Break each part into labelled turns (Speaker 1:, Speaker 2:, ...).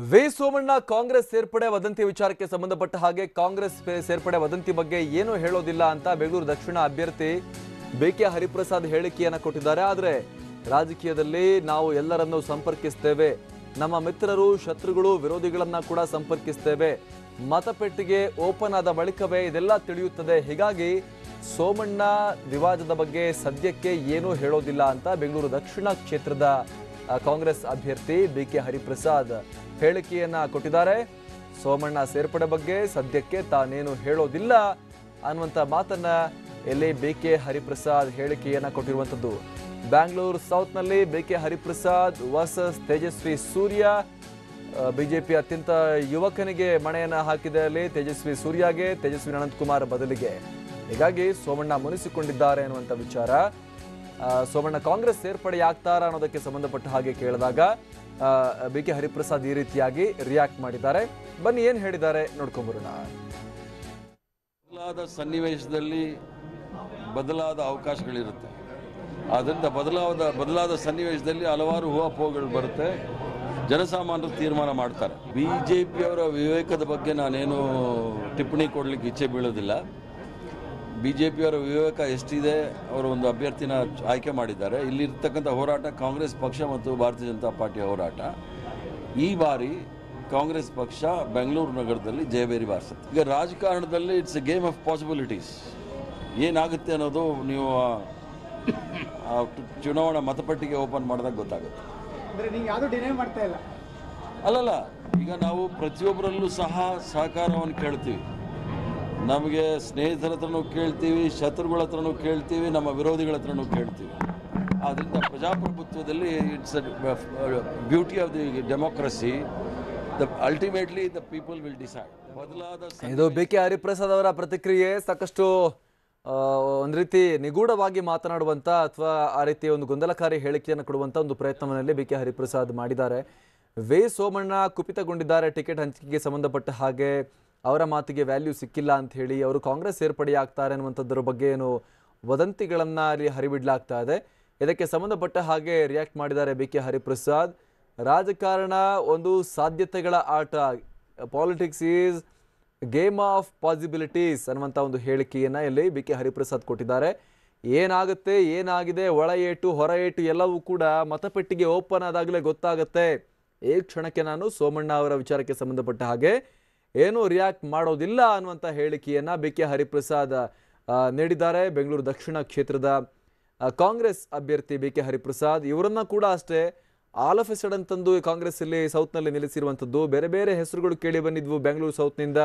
Speaker 1: V Somanna Congress ಸೇರ್ಪಡೆ ವದಂತಿ ವಿಚಾರಕ್ಕೆ ಸಂಬಂಧಪಟ್ಟ ಹಾಗೆ ಕಾಂಗ್ರೆಸ್ ಸೇರ್ಪಡೆ ವದಂತಿ ಬಗ್ಗೆ ಏನು ಹೇಳೋದಿಲ್ಲ ಅಂತ ಬೆಂಗಳೂರು ದಕ್ಷಿಣ ಅಭ್ಯರ್ಥಿ ಬಿಕೆ ಹರಿಪ್ರಸಾದ್ ಹೇಳಿಕೆಯನ್ನು ಕೊಟ್ಟಿದ್ದಾರೆ. ಆದರೆ ರಾಜಕೀಯದಲ್ಲಿ ನಾವು ಎಲ್ಲರನ್ನೂ ಸಂಪರ್ಕಿಸ್ತೇವೆ, ನಮ್ಮ ಮಿತ್ರರು ಶತ್ರುಗಳು ವಿರೋಧಿಗಳನ್ನ ಕೂಡ ಸಂಪರ್ಕಿಸ್ತೇವೆ, ಮತಪೆಟ್ಟಿಗೆ ಓಪನ್ ಆದ ಬಳಿಕವೇ ಇದೆಲ್ಲ ತಿಳಿಯುತ್ತದೆ. ಹೀಗಾಗಿ ಸೋಮಣ್ಣ ವಿವಾದದ ಬಗ್ಗೆ ಸದ್ಯಕ್ಕೆ ಏನೂ ಹೇಳೋದಿಲ್ಲ ಅಂತ ಬೆಂಗಳೂರು ದಕ್ಷಿಣ ಕ್ಷೇತ್ರದ ಕಾಂಗ್ರೆಸ್ ಅಭ್ಯರ್ಥಿ ಬಿಕೆ ಹರಿಪ್ರಸಾದ್ ಹೇಳಿಕೆಯನ್ನ ಕೊಟ್ಟಿದ್ದಾರೆ. ಸೋಮಣ್ಣ ಸೇರ್ಪಡೆ ಬಗ್ಗೆ ಸದ್ಯಕ್ಕೆ ತಾನೇನು ಹೇಳೋದಿಲ್ಲ ಅನ್ನುವಂಥ ಮಾತನ್ನ ಇಲ್ಲಿ ಬಿಕೆ ಹರಿಪ್ರಸಾದ್ ಹೇಳಿಕೆಯನ್ನ ಕೊಟ್ಟಿರುವಂಥದ್ದು. Bangalore ಸೌತ್ನಲ್ಲಿ BK Hariprasad versus Tejasvi Surya. BJP ಅತ್ಯಂತ ಯುವಕನಿಗೆ ಮಣೆಯನ್ನ ಹಾಕಿದೆ ಅಲ್ಲಿ ತೇಜಸ್ವಿ ಸೂರ್ಯಗೆ, ತೇಜಸ್ವಿ ಅನಂತಕುಮಾರ್ ಬದಲಿಗೆ. ಹೀಗಾಗಿ ಸೋಮಣ್ಣ ಮುನಿಸಿಕೊಂಡಿದ್ದಾರೆ ಅನ್ನುವಂಥ ವಿಚಾರ. ಸೋಮಣ್ಣ ಕಾಂಗ್ರೆಸ್ ಸೇರ್ಪಡೆಯಾಗ್ತಾರಾ ಅನ್ನೋದಕ್ಕೆ ಸಂಬಂಧಪಟ್ಟ ಹಾಗೆ ಕೇಳಿದಾಗ ಬಿಕೆ ಹರಿಪ್ರಸಾದ್ ಈ ರೀತಿಯಾಗಿ ರಿಯಾಕ್ಟ್ ಮಾಡಿದ್ದಾರೆ. ಬನ್ನಿ ಏನ್ ಹೇಳಿದ್ದಾರೆ ನೋಡ್ಕೊಂಬರೋಣ.
Speaker 2: ಬದಲಾದ ಸನ್ನಿವೇಶದಲ್ಲಿ ಬದಲಾದ ಅವಕಾಶಗಳಿರುತ್ತೆ. ಆದ್ದರಿಂದ ಬದಲಾದ ಸನ್ನಿವೇಶದಲ್ಲಿ ಹಲವಾರು ಊಹಾಪೋಹಗಳು ಬರುತ್ತೆ. ಜನಸಾಮಾನ್ಯರು ತೀರ್ಮಾನ ಮಾಡ್ತಾರೆ. ಬಿಜೆಪಿಯವರ ವಿವೇಕದ ಬಗ್ಗೆ ನಾನೇನು ಟಿಪ್ಪಣಿ ಕೊಡಲಿಕ್ಕೆ ಇಚ್ಛೆ ಬೀಳೋದಿಲ್ಲ. ಬಿಜೆಪಿಯವರ ವಿವೇಕ ಎಷ್ಟಿದೆ, ಅವರು ಒಂದು ಅಭ್ಯರ್ಥಿನ ಆಯ್ಕೆ ಮಾಡಿದ್ದಾರೆ. ಇಲ್ಲಿರ್ತಕ್ಕಂಥ ಹೋರಾಟ ಕಾಂಗ್ರೆಸ್ ಪಕ್ಷ ಮತ್ತು ಭಾರತೀಯ ಜನತಾ ಪಾರ್ಟಿಯ ಹೋರಾಟ. ಈ ಬಾರಿ ಕಾಂಗ್ರೆಸ್ ಪಕ್ಷ ಬೆಂಗಳೂರು ನಗರದಲ್ಲಿ ಜಯಬೇರಿ ಬಾರಿಸುತ್ತೆ. ಈಗ ರಾಜಕಾರಣದಲ್ಲಿ it's A game of possibilities. ಏನಾಗುತ್ತೆ ಅನ್ನೋದು ನೀವು ಚುನಾವಣಾ ಮತಪಟ್ಟಿಗೆ ಓಪನ್ ಮಾಡಿದಾಗ ಗೊತ್ತಾಗುತ್ತೆ. ಅಲ್ಲಲ್ಲ, ಈಗ ನಾವು ಪ್ರತಿಯೊಬ್ಬರಲ್ಲೂ ಸಹ ಸಹಕಾರವನ್ನು ಕೇಳ್ತೀವಿ. ನಮಗೆ ಸ್ನೇಹಿತರ ಹತ್ರನೂ ಕೇಳ್ತೀವಿ, ಶತ್ರುಗಳ ಹತ್ರನೂ ಕೇಳ್ತೀವಿ, ನಮ್ಮ ವಿರೋಧಿಗಳ ಹತ್ರನೂ ಕೇಳ್ತೀವಿ. ಆದ್ದರಿಂದ ಪ್ರಜಾಪ್ರಭುತ್ವದಲ್ಲಿ it's beauty of the democracy. Ultimately the people will decide.
Speaker 1: ಇದು ಬಿಕೆ ಹರಿಪ್ರಸಾದ್ ಅವರ ಪ್ರತಿಕ್ರಿಯೆ. ಸಾಕಷ್ಟು ಒಂದು ರೀತಿ ನಿಗೂಢವಾಗಿ ಮಾತನಾಡುವಂತ ಅಥವಾ ಆ ರೀತಿ ಒಂದು ಗೊಂದಲಕಾರಿ ಹೇಳಿಕೆಯನ್ನು ಕೊಡುವಂತ ಒಂದು ಪ್ರಯತ್ನವನ್ನಲ್ಲಿ ಬಿಕೆ ಹರಿಪ್ರಸಾದ್ ಮಾಡಿದ್ದಾರೆ. ವಿ ಸೋಮಣ್ಣ ಕುಪಿತಗೊಂಡಿದ್ದಾರೆ ಟಿಕೆಟ್ ಹಂಚಿಕೆಗೆ ಸಂಬಂಧಪಟ್ಟ ಹಾಗೆ. ಅವರ ಮಾತಿಗೆ ವ್ಯಾಲ್ಯೂ ಸಿಕ್ಕಿಲ್ಲ ಅಂತ ಹೇಳಿ ಅವರು ಕಾಂಗ್ರೆಸ್ ಸೇರ್ಪಡೆಯಾಗ್ತಾರೆ ಅನ್ನುವಂಥದ್ರ ಬಗ್ಗೆ ಏನು ವದಂತಿಗಳನ್ನು ಅಲ್ಲಿ ಹರಿಬಿಡ್ಲಾಗ್ತಾ ಇದೆ. ಇದಕ್ಕೆ ಸಂಬಂಧಪಟ್ಟ ಹಾಗೆ ರಿಯಾಕ್ಟ್ ಮಾಡಿದ್ದಾರೆ ಬಿಕೆ ಹರಿಪ್ರಸಾದ್. ರಾಜಕಾರಣ ಒಂದು ಸಾಧ್ಯತೆಗಳ ಆಟ, politics is game of possibilities ಅನ್ನುವಂಥ ಒಂದು ಹೇಳಿಕೆಯನ್ನು ಇಲ್ಲಿ ಬಿಕೆ ಹರಿಪ್ರಸಾದ್ ಕೊಟ್ಟಿದ್ದಾರೆ. ಏನಾಗುತ್ತೆ, ಏನಾಗಿದೆ, ಒಳ ಏಟು ಹೊರ ಏಟು ಎಲ್ಲವೂ ಕೂಡ ಮತಪೆಟ್ಟಿಗೆ ಓಪನ್ ಆದಾಗಲೇ ಗೊತ್ತಾಗುತ್ತೆ. ಈ ಕ್ಷಣಕ್ಕೆ ನಾನು ಸೋಮಣ್ಣ ಅವರ ವಿಚಾರಕ್ಕೆ ಸಂಬಂಧಪಟ್ಟ ಹಾಗೆ ಏನೂ ರಿಯಾಕ್ಟ್ ಮಾಡೋದಿಲ್ಲ ಅನ್ನುವಂಥ ಹೇಳಿಕೆಯನ್ನು ಬಿಕೆ ಹರಿಪ್ರಸಾದ್ ನೀಡಿದ್ದಾರೆ. ಬೆಂಗಳೂರು ದಕ್ಷಿಣ ಕ್ಷೇತ್ರದ ಕಾಂಗ್ರೆಸ್ ಅಭ್ಯರ್ಥಿ ಬಿಕೆ ಹರಿಪ್ರಸಾದ್ ಇವರನ್ನ ಕೂಡ ಅಷ್ಟೇ ಆಲ್ ಆಫ್ ಎ ಸಡನ್ ತಂದು ಕಾಂಗ್ರೆಸ್ ಇಲ್ಲಿ ಸೌತ್ನಲ್ಲಿ ನಿಲ್ಲಿಸಿರುವಂಥದ್ದು. ಬೇರೆ ಬೇರೆ ಹೆಸರುಗಳು ಕೇಳಿ ಬಂದಿದ್ವು ಬೆಂಗಳೂರು ಸೌತ್ನಿಂದ.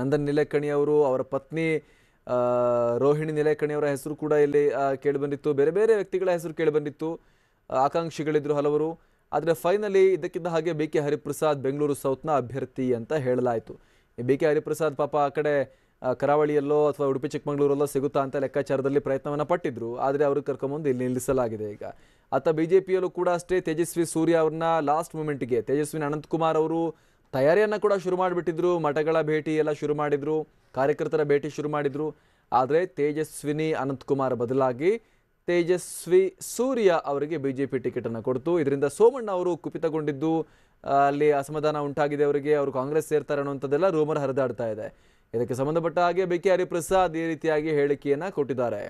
Speaker 1: ನಂದನ್ ನಿಲೇಕಣಿ ಅವರು, ಅವರ ಪತ್ನಿ ರೋಹಿಣಿ ನಿಲೇಕಣಿ ಅವರ ಹೆಸರು ಕೂಡ ಇಲ್ಲಿ ಕೇಳಿ ಬಂದಿತ್ತು. ಬೇರೆ ಬೇರೆ ವ್ಯಕ್ತಿಗಳ ಹೆಸರು ಕೇಳಿ ಬಂದಿತ್ತು. ಆಕಾಂಕ್ಷಿಗಳಿದ್ರು ಹಲವರು. ಆದರೆ ಫೈನಲಿ ಇದಕ್ಕಿದ್ದ ಹಾಗೆ ಬಿಕೆ ಹರಿಪ್ರಸಾದ್ ಬೆಂಗಳೂರು ಸೌತ್ನ ಅಭ್ಯರ್ಥಿ ಅಂತ ಹೇಳಲಾಯಿತು. ಬಿಕೆ ಹರಿಪ್ರಸಾದ್ ಪಾಪ ಆ ಕಡೆ ಕರಾವಳಿಯಲ್ಲೋ ಅಥವಾ ಉಡುಪಿ ಚಿಕ್ಕಮಗಳೂರಲ್ಲೋ ಸಿಗುತ್ತಾ ಅಂತ ಲೆಕ್ಕಾಚಾರದಲ್ಲಿ ಪ್ರಯತ್ನವನ್ನು ಪಟ್ಟಿದ್ರು. ಆದರೆ ಅವ್ರಿಗೆ ಕರ್ಕೊಂಬಂದು ಇಲ್ಲಿ ನಿಲ್ಲಿಸಲಾಗಿದೆ. ಈಗ ಅತ್ತ ಬಿಜೆಪಿಯಲ್ಲೂ ಕೂಡ ಅಷ್ಟೇ ತೇಜಸ್ವಿ ಸೂರ್ಯ ಅವ್ರನ್ನ ಲಾಸ್ಟ್ ಮೂಮೆಂಟ್ಗೆ ತೇಜಸ್ವಿನಿ ಅನಂತಕುಮಾರ್ ಅವರು ತಯಾರಿಯನ್ನು ಕೂಡ ಶುರು ಮಾಡಿಬಿಟ್ಟಿದ್ರು. ಮಠಗಳ ಭೇಟಿ ಎಲ್ಲ ಶುರು ಮಾಡಿದ್ರು, ಕಾರ್ಯಕರ್ತರ ಭೇಟಿ ಶುರು ಮಾಡಿದ್ರು. ಆದರೆ ತೇಜಸ್ವಿನಿ ಅನಂತಕುಮಾರ್ ಬದಲಾಗಿ ತೇಜಸ್ವಿ ಸೂರ್ಯ ಅವರಿಗೆ ಬಿಜೆಪಿ ಟಿಕೆಟನ್ನು ಕೊಡ್ತು. ಇದರಿಂದ ಸೋಮಣ್ಣ ಅವರು ಕುಪಿತಗೊಂಡಿದ್ದು, ಅಲ್ಲಿ ಅಸಮಾಧಾನ ಉಂಟಾಗಿದೆ ಅವರಿಗೆ. ಅವರು ಕಾಂಗ್ರೆಸ್ ಸೇರ್ತಾರೆ ಅನ್ನುವಂಥದ್ದೆಲ್ಲ ರೂಮರ್ ಹರಿದಾಡ್ತಾ ಇದೆ. ಇದಕ್ಕೆ ಸಂಬಂಧಪಟ್ಟ ಹಾಗೆ ಬಿಕೆ ಹರಿಪ್ರಸಾದ್ ಈ ರೀತಿಯಾಗಿ ಹೇಳಿಕೆಯನ್ನು ಕೊಟ್ಟಿದ್ದಾರೆ.